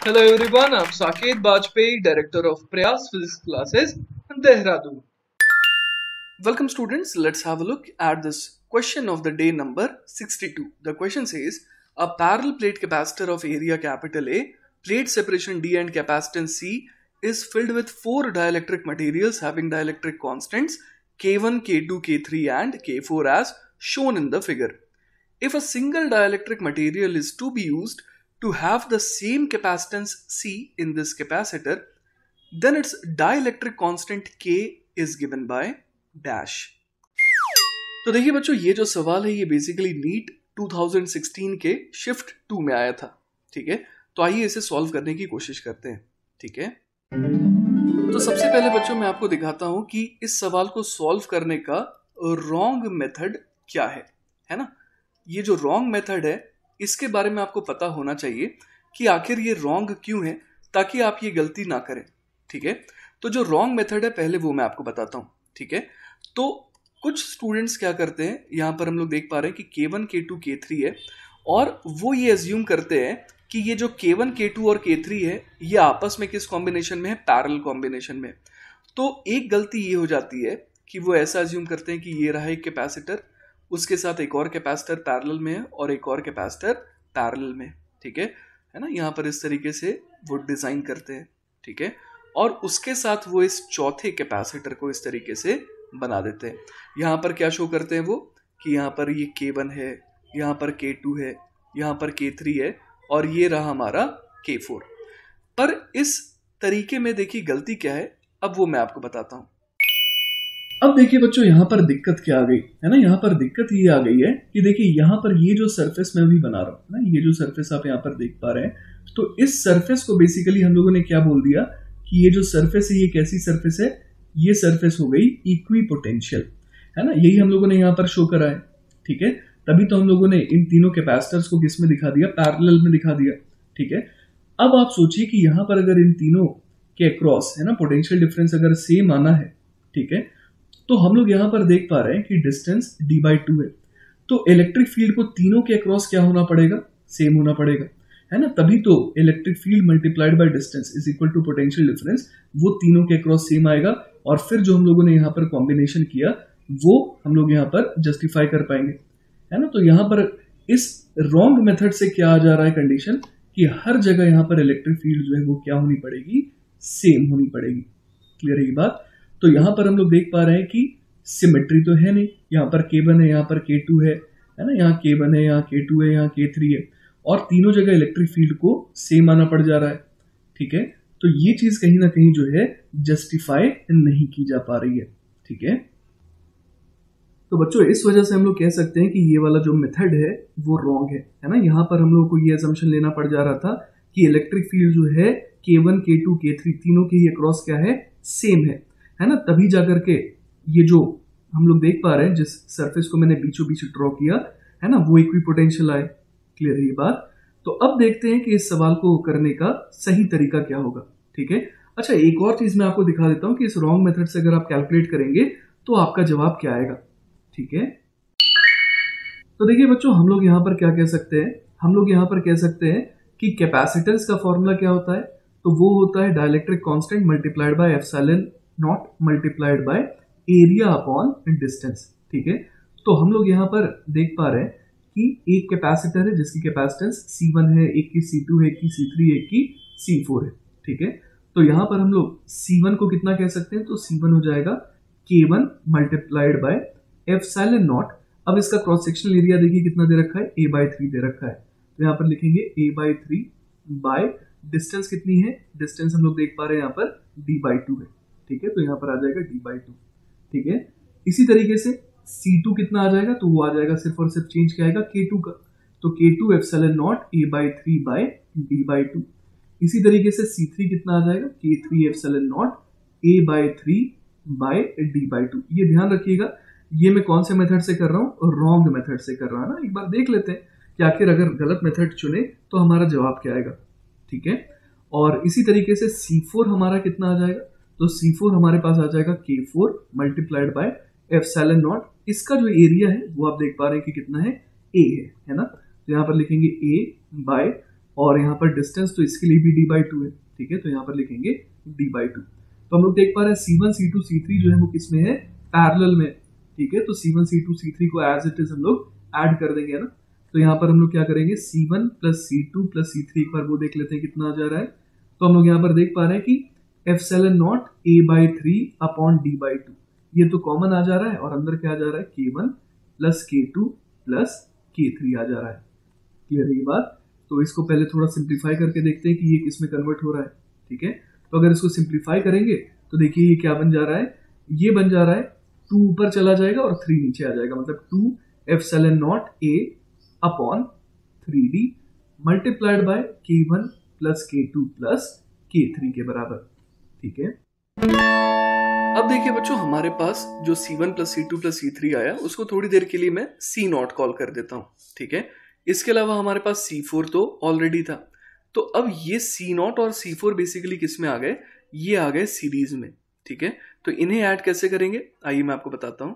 Hello everyone, I'm Saket Bajpayee, Director of Prayas Physics Classes, Dehradun. Welcome students, let's have a look at this question of the day number 62. The question says, a parallel plate capacitor of area capital A, plate separation D and capacitance C is filled with 4 dielectric materials having dielectric constants K1, K2, K3 and K4 as shown in the figure. If a single dielectric material is to be used to have the same capacitance C in this capacitor, then its dielectric constant K is given by dash. तो देखिए बच्चों, ये जो सवाल है ये basically NEET 2016 के shift 2 में आया था. ठीक है, तो आइए इसे सॉल्व करने की कोशिश करते हैं. ठीक है, तो सबसे पहले बच्चों मैं आपको दिखाता हूं कि इस सवाल को सॉल्व करने का रॉन्ग मेथड क्या है ना. ये जो रॉन्ग मेथड है इसके बारे में आपको पता होना चाहिए कि आखिर ये रॉन्ग क्यों है, ताकि आप ये गलती ना करें. ठीक है, तो जो रॉन्ग मेथड है पहले वो मैं आपको बताता हूं. ठीक है, तो कुछ स्टूडेंट्स क्या करते हैं, यहां पर हम लोग देख पा रहे हैं कि K1, K2, K3 है और वो ये एज्यूम करते हैं कि ये जो K1, K2 और K3 है ये आपस में किस कॉम्बिनेशन में है, पैरेलल कॉम्बिनेशन में. तो एक गलती ये हो जाती है कि वो ऐसा एज्यूम करते हैं कि ये रहा एक कैपेसिटर, उसके साथ एक और कैपेसिटर पैरेलल में है और एक और कैपेसिटर पैरेलल में. ठीक है ना, यहाँ पर इस तरीके से वो डिजाइन करते हैं. ठीक है, और उसके साथ वो इस चौथे कैपेसिटर को इस तरीके से बना देते हैं. यहाँ पर क्या शो करते हैं वो कि यहाँ पर ये K1 है, यहाँ पर K2 है, यहाँ पर K3 है और ये रहा हमारा K4. पर इस तरीके में देखिए गलती क्या है, अब वो मैं आपको बताता हूँ. अब देखिए बच्चों, यहाँ पर दिक्कत क्या आ गई है ना. यहाँ पर दिक्कत ये आ गई है कि देखिए यहाँ पर ये जो सरफेस मैं भी बना रहा हूँ ना, ये जो सरफेस आप यहाँ पर देख पा रहे हैं, तो इस सरफेस को बेसिकली हम लोगों ने क्या बोल दिया कि ये जो सरफेस है ये कैसी सरफेस है, ये सरफेस हो गई इक्विपोटेंशियल, है ना. यही हम लोगों ने यहाँ पर शो करा है. ठीक है, तभी तो हम लोगों ने इन तीनों कैपेसिटर्स को किस में दिखा दिया, पैरेलल में दिखा दिया. ठीक है, अब आप सोचिए कि यहाँ पर अगर इन तीनों के अक्रॉस है ना पोटेंशियल डिफरेंस अगर सेम आना है, ठीक है, तो हम लोग यहाँ पर देख पा रहे हैं कि डिस्टेंस d/2 है. तो इलेक्ट्रिक फील्ड को तीनों के अक्रॉस क्या होना पड़ेगा, सेम होना पड़ेगा, है ना. तभी तो electric field multiplied by distance is equal to potential difference, वो तीनों के अक्रॉस सेम आएगा और फिर जो हम लोगों ने यहाँ पर कॉम्बिनेशन किया वो हम लोग यहाँ पर जस्टिफाई कर पाएंगे, है ना. तो यहाँ पर इस रॉन्ग मेथड से क्या आ जा रहा है कंडीशन कि हर जगह यहाँ पर इलेक्ट्रिक फील्ड जो है वो क्या होनी पड़ेगी, सेम होनी पड़ेगी. क्लियर है ये बात. तो यहां पर हम लोग देख पा रहे हैं कि सिमेट्री तो है नहीं, यहाँ पर K1 है, यहाँ पर K2 है ना, यहाँ K1 है, यहाँ K2 है, यहाँ K3 है और तीनों जगह इलेक्ट्रिक फील्ड को सेम आना पड़ जा रहा है. ठीक है, तो ये चीज कहीं ना कहीं जो है जस्टिफाई नहीं की जा पा रही है. ठीक है, तो बच्चों इस वजह से हम लोग कह सकते हैं कि ये वाला जो मेथड है वो रॉन्ग है ना. यहाँ पर हम लोग को ये असम्पशन लेना पड़ जा रहा था कि इलेक्ट्रिक फील्ड जो है K1, K2, K3 तीनों के ही अक्रॉस क्या है, सेम है ना. तभी जाकर के ये जो हम लोग देख पा रहे हैं जिस सरफेस को मैंने बीचों बीच ड्रॉ किया है ना, वो इक्विपोटेंशियल आए. क्लियर है ये बात. तो अब देखते हैं कि इस सवाल को करने का सही तरीका क्या होगा. ठीक है, अच्छा एक और चीज मैं आपको दिखा देता हूं कि इस रॉन्ग मेथड से अगर आप कैलकुलेट करेंगे तो आपका जवाब क्या आएगा. ठीक है, तो देखिए बच्चों हम लोग यहां पर क्या कह सकते हैं, हम लोग यहां पर कह सकते हैं कि कैपेसिटेंस का फॉर्मूला क्या होता है, तो वो होता है dielectric constant multiplied by epsilon naught multiplied by area upon distance. ठीक है, तो हम लोग यहाँ पर देख पा रहे हैं कि एक कैपेसिटर है जिसकी कैपेसिटेंस C1 है, एक की C2 है, एक की C3 है, एक की C4 है. ठीक है, तो यहाँ पर हम लोग C1 को कितना कह सकते हैं, तो C1 हो जाएगा K1 multiplied by epsilon not. अब इसका क्रॉस सेक्शनल एरिया देखिए कितना दे रखा है, A/3 दे रखा है. तो यहाँ पर लिखेंगे A/3 बाय डिस्टेंस कितनी है, डिस्टेंस हम लोग देख पा रहे हैं यहाँ पर d/2 है. ठीक है, तो यहाँ पर आ जाएगा d/2. ठीक है, इसी तरीके से C2 कितना आ जाएगा, तो वो आ जाएगा सिर्फ और सिर्फ चेंज क्या आएगा, K2 का. तो K2 epsilon not A/3 bye d/2. इसी तरीके से C3 कितना आ जाएगा, K3 epsilon not A/3 bye d/2. ये ध्यान रखिएगा, ये मैं कौन से मेथड से कर रहा हूँ, रॉन्ग मेथड से कर रहा हूँ ना. एक बार देख लेते हैं कि आखिर अगर गलत मेथड चुने तो हमारा जवाब क्या आएगा. ठीक है, और इसी तरीके से C4 हमारा कितना आ जाएगा, तो C4 हमारे पास आ जाएगा K4 multiplied by epsilon not. इसका जो एरिया है वो आप देख पा रहे हैं कि कितना है, A है ना. तो यहाँ पर लिखेंगे A बाय और यहाँ पर डिस्टेंस तो इसके लिए भी d/2 है, ठीक है, तो यहाँ पर लिखेंगे d/2। तो हम लोग देख पा रहे हैं C1 C2 C3 जो है वो किसमें है, पैरेलल में, ठीक है। तो C1 C2 C3 को एज इट इज हम लोग ऐड कर देंगे ना। तो यहाँ पर हम लोग क्या करेंगे, C1 plus C2 plus C3, एक बार वो देख लेते हैं कितना आ जा रहा है। तो हम लोग यहाँ पर देख पा रहे हैं कि epsilon not a/3 upon d/2, ये तो कॉमन आ जा रहा है, और अंदर क्या आ जा रहा है, K1 plus K2 plus K3 आ जा रहा है। क्लियर है ये बात। तो इसको पहले थोड़ा सिंप्लीफाई करके देखते हैं कि ये किस में कन्वर्ट हो रहा है, ठीक है। तो अगर इसको सिंप्लीफाई करेंगे तो देखिए ये क्या बन जा रहा है, ये बन जा रहा है 2 ऊपर चला जाएगा और 3 नीचे आ जाएगा, मतलब 2 epsilon naught a upon 3d multiplied by K1 plus K2 plus K3 के बराबर, ठीक है। अब देखिए बच्चों, हमारे पास जो C1 plus C2 plus C3 आया उसको थोड़ी देर के लिए मैं C0 कॉल कर देता हूँ, ठीक है। इसके अलावा हमारे पास C4 तो ऑलरेडी था। तो अब ये C0 और C4 बेसिकली किस में आ गए, ये आ गए सीरीज में, ठीक है। तो इन्हें ऐड कैसे करेंगे, आइए मैं आपको बताता हूँ।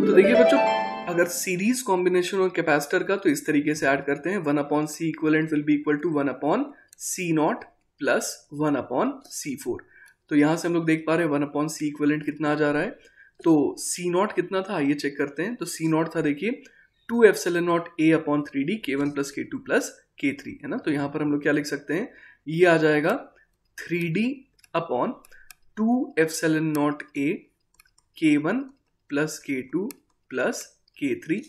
तो देखिए बच्चों, अगर सीरीज कॉम्बिनेशन और कैपेसिटर का तो इस तरीके से ऐड करते हैं, 1/C equivalent will be equal to 1/C0 plus 1/C4। तो यहां से हम लोग देख पा रहे हैं 1/C इक्विवेलेंट कितना आ जा रहा है। तो C0 कितना था, आइए चेक करते हैं। तो C0 था देखिए 2 epsilon naught a upon 3d K1 plus K2 plus K3, है ना। तो यहाँ पर हम लोग क्या लिख सकते हैं, ये आ जाएगा 3d upon 2 epsilon naught a K1 plus K2 plus K3,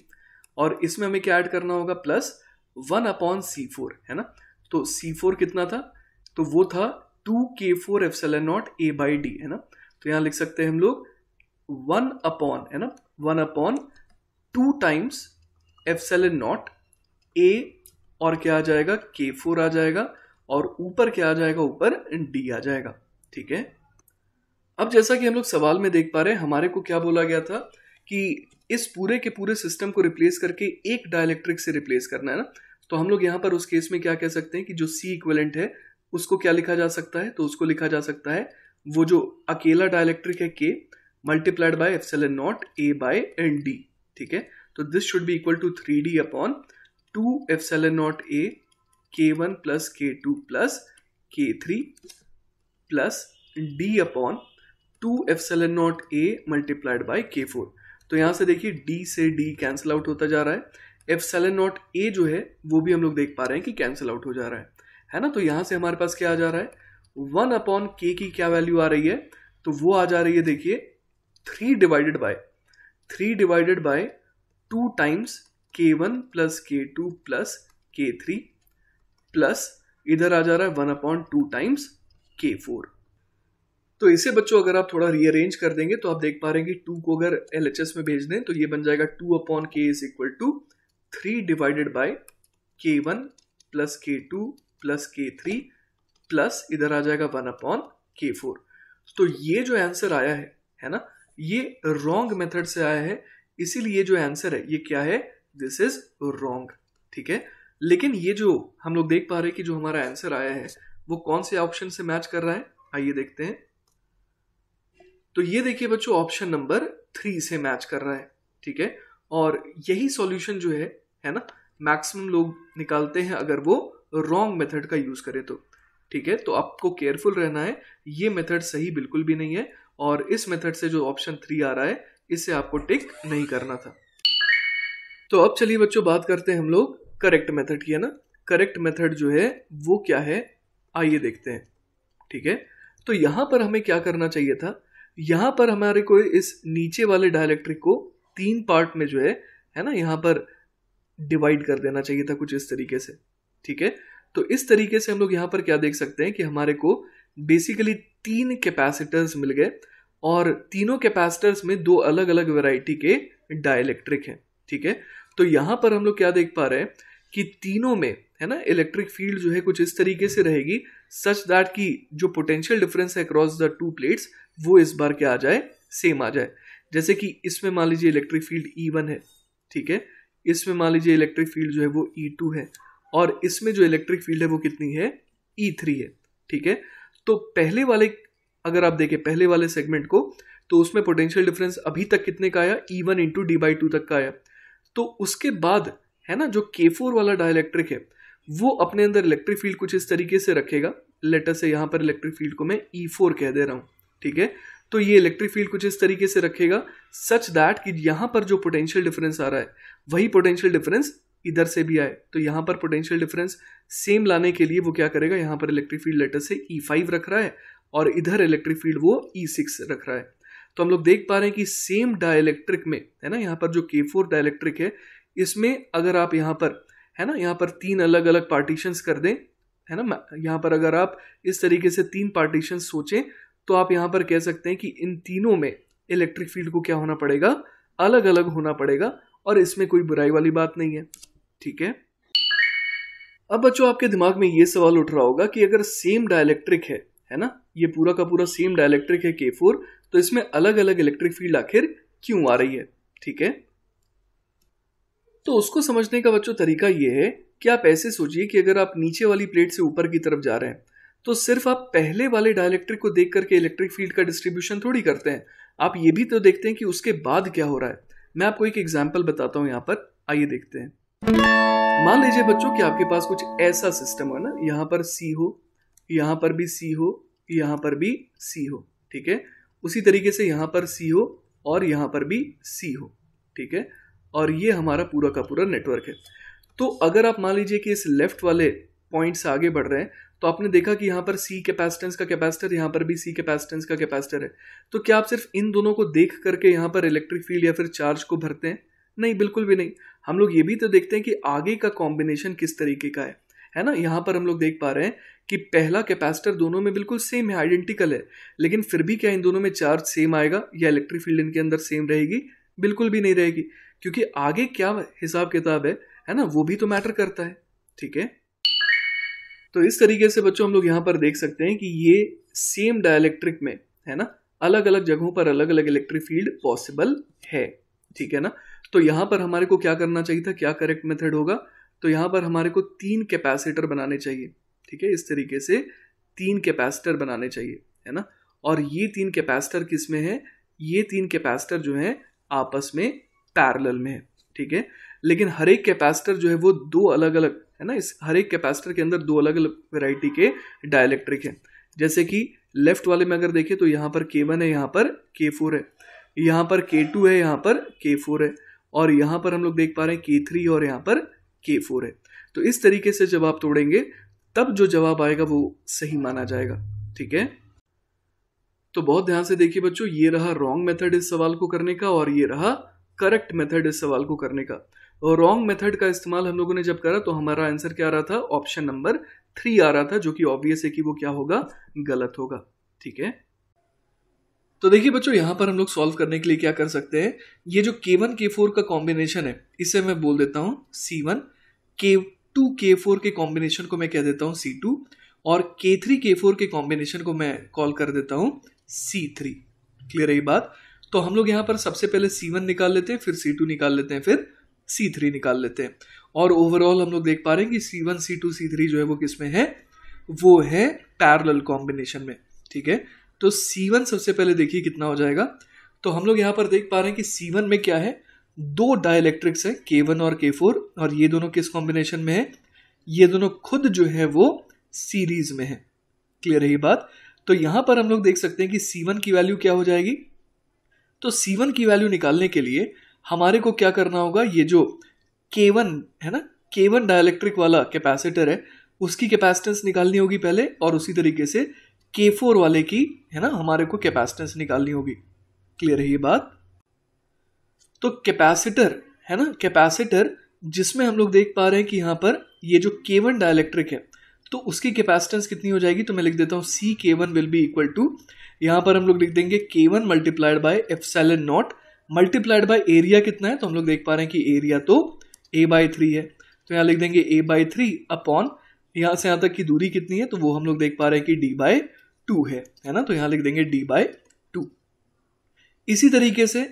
और इसमें हमें क्या ऐड करना होगा, प्लस 1/C4, है ना। तो C4 कितना था, तो वो था 2K4 एप्सिलॉन नॉट a/d, है ना। तो यहाँ लिख सकते हैं हम लोग 1 अपॉन, है ना, 1/2 टाइम्स एप्सिलॉन नॉट a, और क्या आ जाएगा, K4 आ जाएगा, और ऊपर क्या आ जाएगा, ऊपर d आ जाएगा, ठीक है। अब जैसा कि हम लोग सवाल में देख पा रहे हैं, हमारे को क्या बोला गया था कि इस पूरे के पूरे सिस्टम को रिप्लेस करके एक डाइलेक्ट्रिक से रिप्लेस करना है ना। तो हम लोग यहाँ पर उस केस में क्या कह सकते हैं कि जो C इक्विवेलेंट है उसको क्या लिखा जा सकता है, तो उसको लिखा जा सकता है वो जो अकेला डाइलेक्ट्रिक है K multiplied by epsilon naught a/d, ठीक है। तो this should be equal to 3d upon 2 epsilon naught a K1 plus K2 plus K3 plus d upon 2 epsilon naught a multiplied by K4। तो यहाँ से देखिए d से d cancel out होता जा रहा है, एप्सिलॉन नॉट a जो है वो भी हम लोग देख पा रहे हैं कि कैंसिल आउट हो जा रहा है ना। तो यहाँ से हमारे पास क्या आ जा रहा है, 1/K की क्या वैल्यू आ रही है, तो वो आ जा रही है देखिए 3 divided bye 2 times K1 plus K2 plus K3 plus इधर आ जा रहा है 1/2 टाइम्स K4। तो इसे बच्चों अगर आप थोड़ा रीअरेंज कर देंगे तो आप देख पा रहे हैं कि 2 को अगर LHS में भेज दें तो ये बन जाएगा 2/K is equal to 3 divided by K1 plus K2 plus K3 plus इधर आ जाएगा 1/K4। तो ये जो आंसर आया है ना, ये रॉन्ग मेथड से आया है, इसीलिए ये जो आंसर है ये क्या है, दिस इज रॉन्ग, ठीक है। लेकिन ये जो हम लोग देख पा रहे हैं कि जो हमारा आंसर आया है वो कौन से ऑप्शन से मैच कर रहा है, आइए देखते हैं। तो ये देखिए बच्चों, ऑप्शन नंबर 3 से मैच कर रहा है, ठीक है। और यही सॉल्यूशन जो है ना, मैक्सिमम लोग निकालते हैं अगर वो रॉन्ग मेथड का यूज करें तो, ठीक है। तो आपको केयरफुल रहना है, ये मेथड सही बिल्कुल भी नहीं है, और इस मेथड से जो ऑप्शन 3 आ रहा है इसे आपको टिक नहीं करना था। तो अब चलिए बच्चों बात करते हैं हम लोग करेक्ट मेथड की, है ना। करेक्ट मेथड जो है वो क्या है, आइए देखते हैं, ठीक है। तो यहां पर हमें क्या करना चाहिए था, यहां पर हमारे को इस नीचे वाले डाइलेक्ट्रिक को 3 पार्ट में जो है ना, यहां पर डिवाइड कर देना चाहिए था कुछ इस तरीके से, ठीक है। तो इस तरीके से हम लोग यहाँ पर क्या देख सकते हैं कि हमारे को बेसिकली 3 कैपेसिटर्स मिल गए, और तीनों कैपेसिटर्स में 2 अलग अलग वैरायटी के डाइलेक्ट्रिक हैं, ठीक है। तो यहाँ पर हम लोग क्या देख पा रहे हैं कि तीनों में, है ना, इलेक्ट्रिक फील्ड जो है कुछ इस तरीके से रहेगी सच दैट कि जो पोटेंशियल डिफरेंस है अक्रॉस द 2 प्लेट्स वो इस बार क्या आ जाए, सेम आ जाए। जैसे कि इसमें मान लीजिए इलेक्ट्रिक फील्ड E1 है, ठीक है, इसमें मान लीजिए इलेक्ट्रिक फील्ड जो है वो E2 है, और इसमें जो इलेक्ट्रिक फील्ड है वो कितनी है, E3 है, ठीक है। तो पहले वाले, अगर आप देखें पहले वाले सेगमेंट को, तो उसमें पोटेंशियल डिफरेंस अभी तक कितने का आया, E1 इंटू D/2 तक का आया। तो उसके बाद है ना जो K4 वाला डाइलेक्ट्रिक है वो अपने अंदर इलेक्ट्रिक फील्ड कुछ इस तरीके से रखेगा। लेटर से यहाँ पर इलेक्ट्रिक फील्ड को मैं E4 कह दे रहा हूँ, ठीक है। तो ये इलेक्ट्रिक फील्ड कुछ इस तरीके से रखेगा सच दैट कि यहाँ पर जो पोटेंशियल डिफरेंस आ रहा है वही पोटेंशियल डिफरेंस इधर से भी आए। तो यहाँ पर पोटेंशियल डिफरेंस सेम लाने के लिए वो क्या करेगा, यहाँ पर इलेक्ट्रिक फील्ड लेटर से E5 रख रहा है और इधर इलेक्ट्रिक फील्ड वो E6 रख रहा है। तो हम लोग देख पा रहे हैं कि सेम डाइलेक्ट्रिक में है ना, यहाँ पर जो K4 डाइलेक्ट्रिक है इसमें अगर आप यहाँ पर है ना, यहाँ पर 3 अलग अलग पार्टीशंस कर दें, है ना, यहाँ पर अगर आप इस तरीके से 3 पार्टीशन सोचें तो आप यहाँ पर कह सकते हैं कि इन तीनों में इलेक्ट्रिक फील्ड को क्या होना पड़ेगा, अलग अलग होना पड़ेगा, और इसमें कोई बुराई वाली बात नहीं है, ठीक है। अब बच्चों आपके दिमाग में ये सवाल उठ रहा होगा कि अगर सेम डाइलेक्ट्रिक है ना, ये पूरा का पूरा सेम डाइलेक्ट्रिक है K4, तो इसमें अलग अलग इलेक्ट्रिक फील्ड आखिर क्यों आ रही है, ठीक है। तो उसको समझने का बच्चों तरीका ये है कि आप ऐसे सोचिए कि अगर आप नीचे वाली प्लेट से ऊपर की तरफ जा रहे हैं तो सिर्फ आप पहले वाले डाइलेक्ट्रिक को देख करके इलेक्ट्रिक फील्ड का डिस्ट्रीब्यूशन थोड़ी करते हैं, आप ये भी तो देखते हैं कि उसके बाद क्या हो रहा है। मैं आपको एक एग्जांपल बताता हूं, यहाँ पर आइए देखते हैं। मान लीजिए बच्चों कि आपके पास कुछ ऐसा सिस्टम है ना, यहाँ पर C हो, यहाँ पर भी C हो, यहाँ पर भी C हो, ठीक है। उसी तरीके से यहाँ पर C हो और यहाँ पर भी C हो, ठीक है। और ये हमारा पूरा का पूरा नेटवर्क है। तो अगर आप मान लीजिए कि इस लेफ्ट वाले पॉइंट से आगे बढ़ रहे हैं तो आपने देखा कि यहाँ पर C कैपेसिटेंस का कैपेसिटर, यहाँ पर भी C कैपेसिटेंस का कैपेसिटर है। तो क्या आप सिर्फ इन दोनों को देख करके यहाँ पर इलेक्ट्रिक फील्ड या फिर चार्ज को भरते हैं? नहीं, बिल्कुल भी नहीं। हम लोग ये भी तो देखते हैं कि आगे का कॉम्बिनेशन किस तरीके का है ना। यहाँ पर हम लोग देख पा रहे हैं कि पहला कैपेसिटर दोनों में बिल्कुल सेम है, आइडेंटिकल है, लेकिन फिर भी क्या इन दोनों में चार्ज सेम आएगा या इलेक्ट्रिक फील्ड इनके अंदर सेम रहेगी? बिल्कुल भी नहीं रहेगी, क्योंकि आगे क्या हिसाब किताब है ना, वो भी तो मैटर करता है, ठीक है। तो इस तरीके से बच्चों हम लोग यहाँ पर देख सकते हैं कि ये सेम डाइलेक्ट्रिक में है ना, अलग अलग जगहों पर अलग अलग इलेक्ट्रिक फील्ड पॉसिबल है, ठीक है ना। तो यहाँ पर हमारे को क्या करना चाहिए था, क्या करेक्ट मेथड होगा, तो यहाँ पर हमारे को 3 कैपेसिटर बनाने चाहिए, ठीक है। इस तरीके से 3 कैपेसिटर बनाने चाहिए, है ना। और ये 3 कैपेसिटर किस में है, ये 3 कैपेसिटर जो है आपस में पैरेलल में है, ठीक है। लेकिन हर एक कैपेसिटर जो है वो 2 अलग अलग है ना, इस हर एक कैपेसिटर के अंदर 2 अलग अलग वैरायटी के डाइलेक्ट्रिक है। जैसे कि लेफ्ट वाले में अगर देखें तो यहाँ पर K1 है, यहाँ पर K4 है, यहाँ पर K2 है, यहाँ पर K4 है, और यहाँ पर हम लोग देख पा रहे हैं K3 और यहाँ पर K4 है। तो इस तरीके से जब आप तोड़ेंगे तब जो जवाब आएगा वो सही माना जाएगा, ठीक है। तो बहुत ध्यान से देखिए बच्चों, ये रहा रॉन्ग मेथड इस सवाल को करने का और ये रहा करेक्ट मेथड इस सवाल को करने का। और रॉन्ग मेथड का इस्तेमाल हम लोगों ने जब करा तो हमारा आंसर क्या आ रहा था, ऑप्शन नंबर 3 आ रहा था, जो कि ऑब्वियस है कि वो क्या होगा, गलत होगा, ठीक है। तो देखिए बच्चों, यहां पर हम लोग सॉल्व करने के लिए क्या कर सकते हैं, ये जो K1 K4 का कॉम्बिनेशन है इसे मैं बोल देता हूं C1, K2 K4 के कॉम्बिनेशन को मैं कह देता हूं C2, और K3 K4 के कॉम्बिनेशन को मैं कॉल कर देता हूं C3। क्लियर है ये बात। तो हम लोग यहाँ पर सबसे पहले C1 निकाल लेते हैं, फिर C2 निकाल लेते हैं, फिर C3 निकाल लेते हैं, और ओवरऑल हम लोग देख पा रहे हैं कि C1 C2 C3 जो है वो किस में है, वो है पैरेलल कॉम्बिनेशन में, ठीक है। तो C1 सबसे पहले देखिए कितना हो जाएगा। तो हम लोग यहाँ पर देख पा रहे हैं कि C1 में क्या है, 2 डाइलेक्ट्रिक्स है K1 और K4, और ये दोनों किस कॉम्बिनेशन में है, ये दोनों खुद जो है वो सीरीज में है। क्लियर है ये बात। तो यहां पर हम लोग देख सकते हैं कि C1 की वैल्यू क्या हो जाएगी। तो C1 की वैल्यू निकालने के लिए हमारे को क्या करना होगा, ये जो K1 है ना, K1 डाइलेक्ट्रिक वाला कैपेसिटर है उसकी कैपेसिटेंस निकालनी होगी पहले, और उसी तरीके से K4 वाले की है ना हमारे को कैपेसिटेंस निकालनी होगी। क्लियर है ये बात। तो कैपेसिटर है ना, कैपेसिटर जिसमें हम लोग देख पा रहे हैं कि यहाँ पर ये जो K1 डाइलेक्ट्रिक है तो उसकी कैपेसिटेंस कितनी हो जाएगी, तो मैं लिख देता हूँ C K1 will be equal to, यहाँ पर हम लोग लिख देंगे K1 multiplied by epsilon naught multiplied by area कितना है, तो हम लोग देख पा रहे हैं कि एरिया तो A/3 है, तो यहाँ लिख देंगे A/3 अपॉन यहाँ से यहाँ तक की दूरी कितनी है, तो वो हम लोग देख पा रहे हैं कि D/2 है ना, तो यहाँ लिख देंगे D/2। इसी तरीके से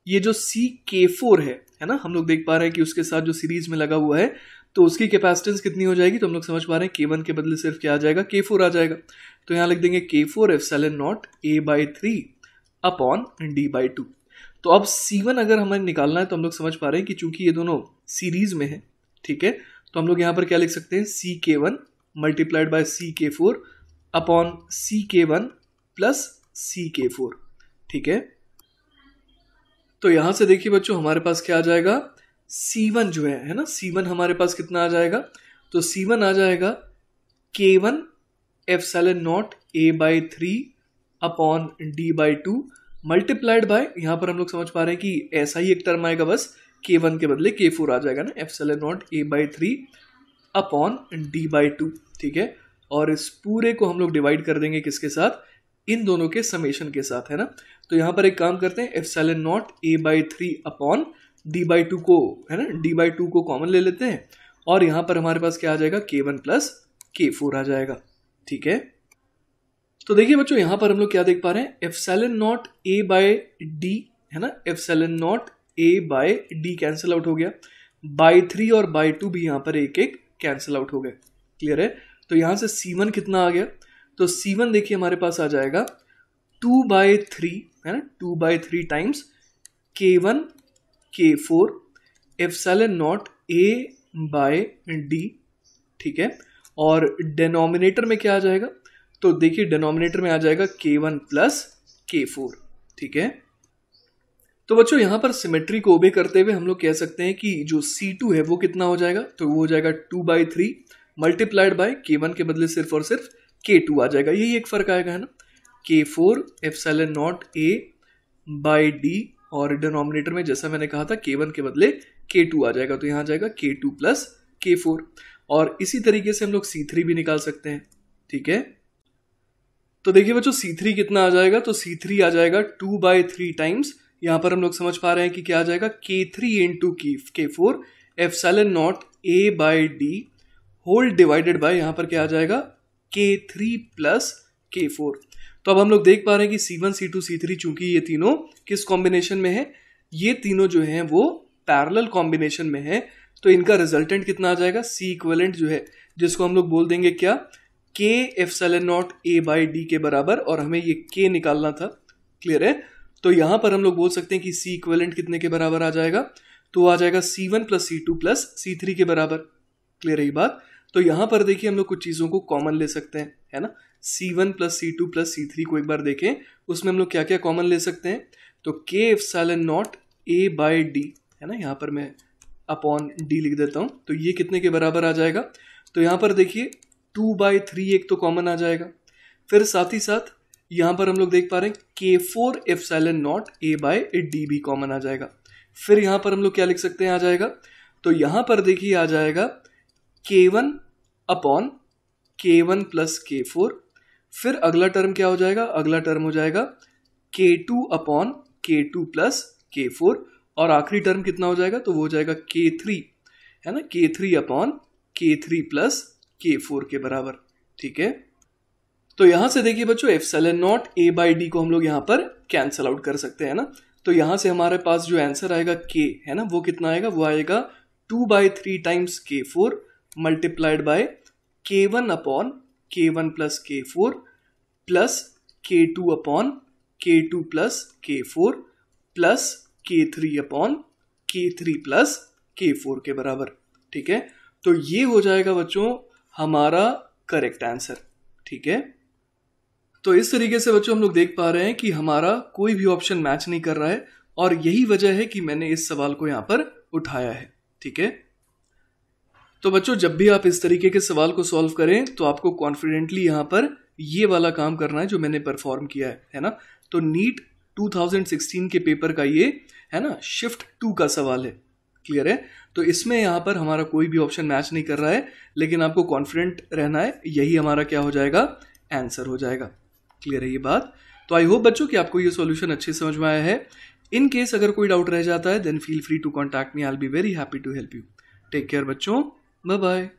ये जो C K4 है ना, हम लोग देख पा रहे हैं कि उसके साथ जो सीरीज में लगा हुआ है तो उसकी कैपेसिटेंस कितनी हो जाएगी, तो हम लोग समझ पा रहे हैं K1 के बदले सिर्फ क्या आ जाएगा, K4 आ जाएगा, तो यहाँ लिख देंगे K4 epsilon not A/3 upon D/2। तो अब C1 अगर हमें निकालना है तो हम लोग समझ पा रहे हैं कि चूंकि ये दोनों सीरीज में है, ठीक है, तो हम लोग यहाँ पर क्या लिख सकते हैं, CK1 multiplied by CK4 upon CK1 plus CK4, ठीक है। तो यहां से देखिए बच्चों हमारे पास क्या आ जाएगा, C1 जो है ना, C1 हमारे पास कितना आ जाएगा, तो C1 आ जाएगा K1 epsilon not A/3 upon D/2 multiplied by, यहां पर हम लोग समझ पा रहे हैं कि ऐसा ही एक टर्म आएगा, बस K1 के बदले K4 आ जाएगा ना, epsilon not A/3 upon D/2, ठीक है। और इस पूरे को हम लोग डिवाइड कर देंगे किसके साथ, इन दोनों के समेशन के साथ, है ना। तो यहां पर एक काम करते हैं, epsilon not A/3 upon D/2 को, है ना, D/2 को कॉमन ले लेते हैं और यहां पर हमारे पास क्या आ जाएगा, K1 प्लस K4 आ जाएगा, ठीक है। तो देखिए बच्चों यहां पर हम लोग क्या देख पा रहे हैं, एप्सिलॉन नॉट A/D, है ना, epsilon naught A/D cancel out हो गया, बाई 3 और बाई 2 भी यहां पर एक एक कैंसिल आउट हो गए, क्लियर है। तो यहां से C1 कितना आ गया, तो C1 देखिए हमारे पास आ जाएगा 2/3, है ना, 2/3 times K1 K4 epsilon naught A/D, ठीक है। और डिनोमिनेटर में क्या आ जाएगा, तो देखिए डिनोमिनेटर में आ जाएगा K1 प्लस K4, ठीक है। तो बच्चों यहां पर सिमेट्री को ओबे करते हुए हम लोग कह सकते हैं कि जो C2 है वो कितना हो जाएगा, तो वो हो जाएगा 2/3 मल्टीप्लाइड बाय K1 के बदले सिर्फ और सिर्फ K2 आ जाएगा, यही एक फर्क आएगा, है ना। K4 एप्सिलॉन नॉट A/D और डिनोमिनेटर में जैसा मैंने कहा था K1 के बदले K2 आ जाएगा, तो यहां आ जाएगा K2 प्लस K4। और इसी तरीके से हम लोग C3 भी निकाल सकते हैं, ठीक है। तो देखिए बच्चों C3 कितना आ जाएगा, तो C3 आ जाएगा 2/3 टाइम्स, यहां पर हम लोग समझ पा रहे हैं कि क्या आ जाएगा, K3 into K4 epsilon naught A/D whole divided by, यहां पर क्या आ जाएगा, K3 प्लस K4। तो अब हम लोग देख पा रहे हैं कि C1 C2 C3 चूंकि ये तीनों किस कॉम्बिनेशन में है, ये तीनों जो हैं वो पैरेलल कॉम्बिनेशन में है, तो इनका रिजल्टेंट कितना आ जाएगा, C इक्विवेलेंट जो है, जिसको हम लोग बोल देंगे क्या, K एप्सिलॉन नॉट A/D के बराबर, और हमें ये K निकालना था, क्लियर है। तो यहां पर हम लोग बोल सकते हैं कि C इक्विवेलेंट कितने के बराबर आ जाएगा, तो आ जाएगा C1 plus C2 plus C3 के बराबर, क्लियर है ये बात। तो यहां पर देखिए हम लोग कुछ चीजों को कॉमन ले सकते हैं, है ना। C1 plus C2 plus C3 को एक बार देखें, उसमें हम लोग क्या क्या कॉमन ले सकते हैं, तो K एप्सिलॉन नॉट A/D, है ना, यहां पर मैं अपॉन D लिख देता हूं, तो ये कितने के बराबर आ जाएगा, तो यहां पर देखिए 2/3 एक तो कॉमन आ जाएगा, फिर साथ ही साथ यहां पर हम लोग देख पा रहे हैं K4 एप्सिलॉन नॉट A/D भी कॉमन आ जाएगा। फिर यहां पर हम लोग क्या लिख सकते हैं, आ जाएगा, तो यहां पर देखिए आ जाएगा K1 upon K1 plus K4, फिर अगला टर्म क्या हो जाएगा, अगला टर्म हो जाएगा K2 upon K2 plus K4, और आखिरी टर्म कितना हो जाएगा, तो वो हो जाएगा K3, है ना, K3 upon K3 plus K4 के बराबर, ठीक है। तो यहां से देखिए बच्चों एप्सिलॉन नॉट A/D को हम लोग यहां पर कैंसिल आउट कर सकते हैं ना, तो यहां से हमारे पास जो आंसर आएगा K, है ना, वो कितना आएगा, वो आएगा 2/3 times K4 multiplied by K1 upon K1 plus K4 plus K2 upon K2 plus K4 plus K3 upon K3 plus K4 के बराबर, ठीक है। तो ये हो जाएगा बच्चों हमारा करेक्ट आंसर, ठीक है। तो इस तरीके से बच्चों हम लोग देख पा रहे हैं कि हमारा कोई भी ऑप्शन मैच नहीं कर रहा है, और यही वजह है कि मैंने इस सवाल को यहां पर उठाया है, ठीक है। तो बच्चों जब भी आप इस तरीके के सवाल को सॉल्व करें तो आपको कॉन्फिडेंटली यहां पर ये वाला काम करना है जो मैंने परफॉर्म किया है ना। तो नीट 2016 के पेपर का ये, है ना, शिफ्ट 2 का सवाल है, क्लियर है। तो इसमें यहां पर हमारा कोई भी ऑप्शन मैच नहीं कर रहा है, लेकिन आपको कॉन्फिडेंट रहना है, यही हमारा क्या हो जाएगा, आंसर हो जाएगा, क्लियर है ये बात। तो आई होप बच्चों कि आपको ये सॉल्यूशन अच्छे समझ में आया है। इन केस अगर कोई डाउट रह जाता है then feel free to contact me, I will be very happy to help you. Take care बच्चों, बाय बाय।